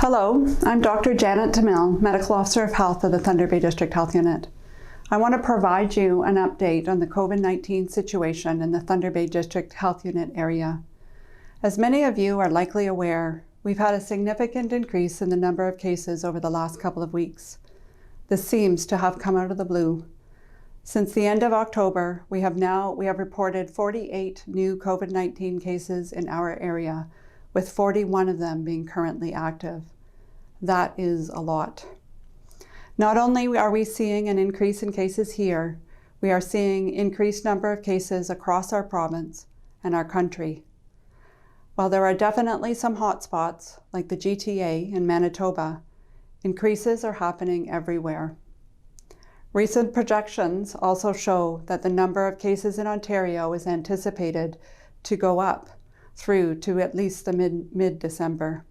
Hello, I'm Dr. Janet DeMille, Medical Officer of Health of the Thunder Bay District Health Unit. I want to provide you an update on the COVID-19 situation in the Thunder Bay District Health Unit area. As many of you are likely aware, we've had a significant increase in the number of cases over the last couple of weeks. This seems to have come out of the blue. Since the end of October, we have reported 48 new COVID-19 cases in our area, with 41 of them being currently active. That is a lot. Not only are we seeing an increase in cases here, we are seeing increased number of cases across our province and our country. While there are definitely some hotspots, like the GTA in Manitoba, increases are happening everywhere. Recent projections also show that the number of cases in Ontario is anticipated to go up through to at least the mid-December.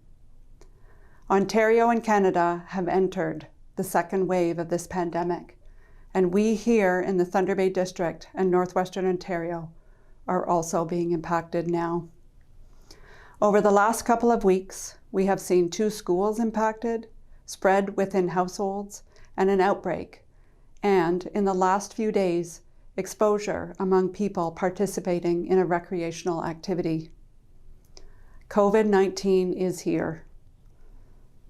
Ontario and Canada have entered the second wave of this pandemic, and we here in the Thunder Bay District and Northwestern Ontario are also being impacted now. Over the last couple of weeks, we have seen 2 schools impacted, spread within households, and an outbreak, and in the last few days, exposure among people participating in a recreational activity. COVID-19 is here.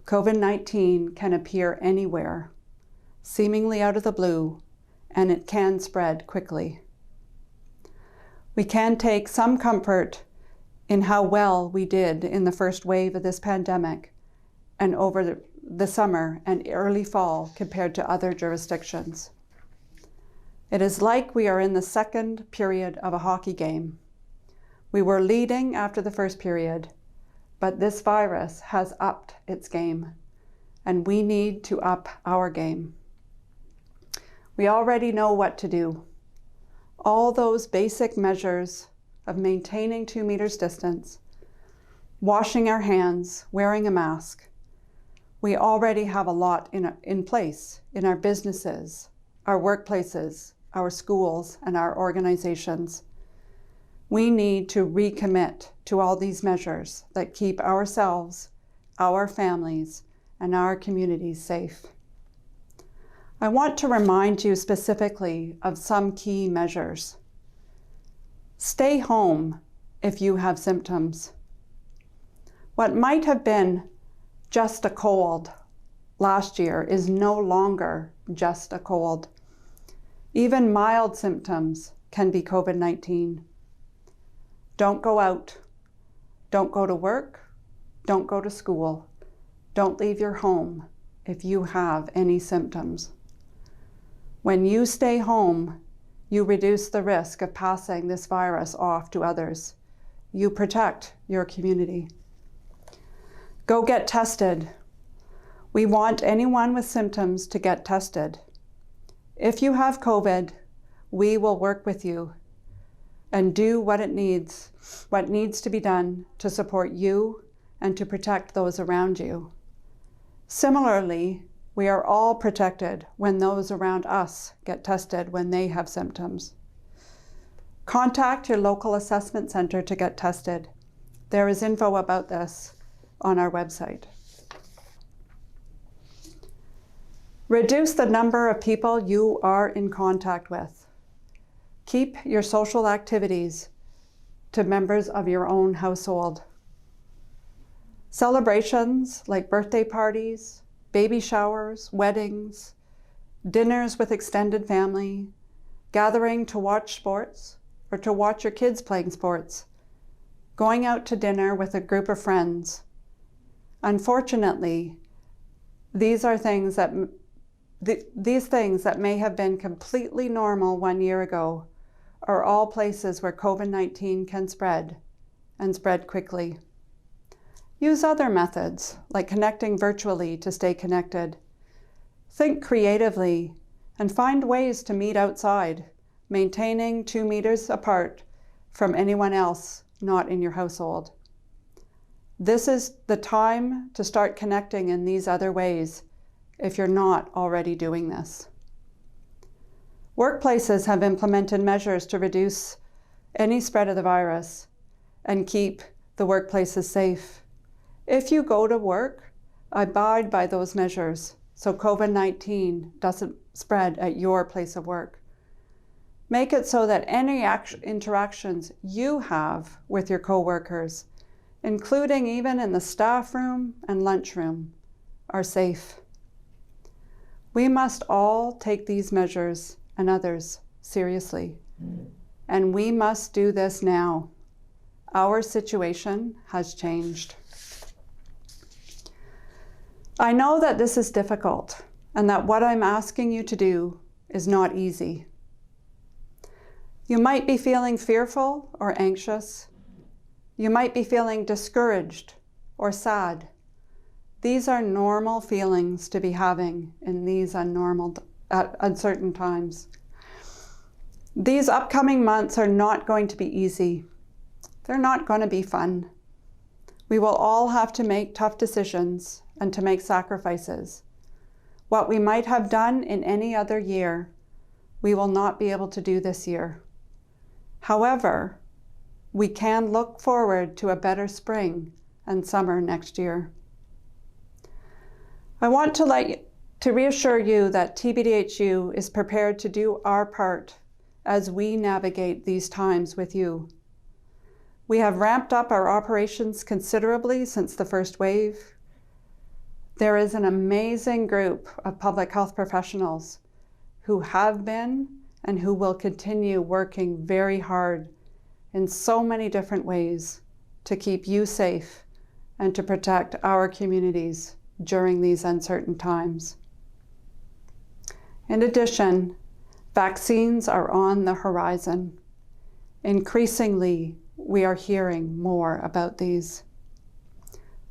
COVID-19 can appear anywhere, seemingly out of the blue, and it can spread quickly. We can take some comfort in how well we did in the first wave of this pandemic and over the summer and early fall compared to other jurisdictions. It is like we are in the second period of a hockey game. We were leading after the first period, but this virus has upped its game, and we need to up our game. We already know what to do. All those basic measures of maintaining 2 meters distance, washing our hands, wearing a mask, we already have a lot in place in our businesses, our workplaces, our schools, and our organizations. We need to recommit to all these measures that keep ourselves, our families, and our communities safe. I want to remind you specifically of some key measures. Stay home if you have symptoms. What might have been just a cold last year is no longer just a cold. Even mild symptoms can be COVID-19. Don't go out. Don't go to work. Don't go to school. Don't leave your home if you have any symptoms. When you stay home, you reduce the risk of passing this virus off to others. You protect your community. Go get tested. We want anyone with symptoms to get tested. If you have COVID, we will work with you and do what needs to be done to support you and to protect those around you. Similarly, we are all protected when those around us get tested when they have symptoms. Contact your local assessment center to get tested. There is info about this on our website. Reduce the number of people you are in contact with. Keep your social activities to members of your own household. Celebrations like birthday parties, baby showers, weddings, dinners with extended family, gathering to watch sports or to watch your kids playing sports, going out to dinner with a group of friends. Unfortunately, these things that may have been completely normal 1 year ago are all places where COVID-19 can spread, and spread quickly. Use other methods, like connecting virtually to stay connected. Think creatively and find ways to meet outside, maintaining 2 meters apart from anyone else not in your household. This is the time to start connecting in these other ways if you're not already doing this. Workplaces have implemented measures to reduce any spread of the virus and keep the workplaces safe. If you go to work, abide by those measures so COVID-19 doesn't spread at your place of work. Make it so that any interactions you have with your coworkers, including even in the staff room and lunchroom, are safe. We must all take these measures and others seriously, and we must do this now. Our situation has changed. I know that this is difficult and that what I'm asking you to do is not easy. You might be feeling fearful or anxious. You might be feeling discouraged or sad. These are normal feelings to be having in these uncertain times. These upcoming months are not going to be easy. They're not going to be fun. We will all have to make tough decisions and to make sacrifices. What we might have done in any other year, we will not be able to do this year. However, we can look forward to a better spring and summer next year. I want to reassure you that TBDHU is prepared to do our part as we navigate these times with you. We have ramped up our operations considerably since the first wave. There is an amazing group of public health professionals who have been and who will continue working very hard in so many different ways to keep you safe and to protect our communities during these uncertain times. In addition, vaccines are on the horizon. Increasingly, we are hearing more about these.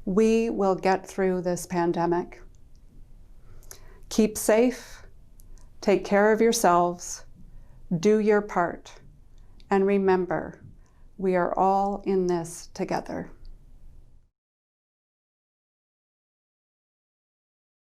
We will get through this pandemic. Keep safe, take care of yourselves, do your part, and remember, we are all in this together.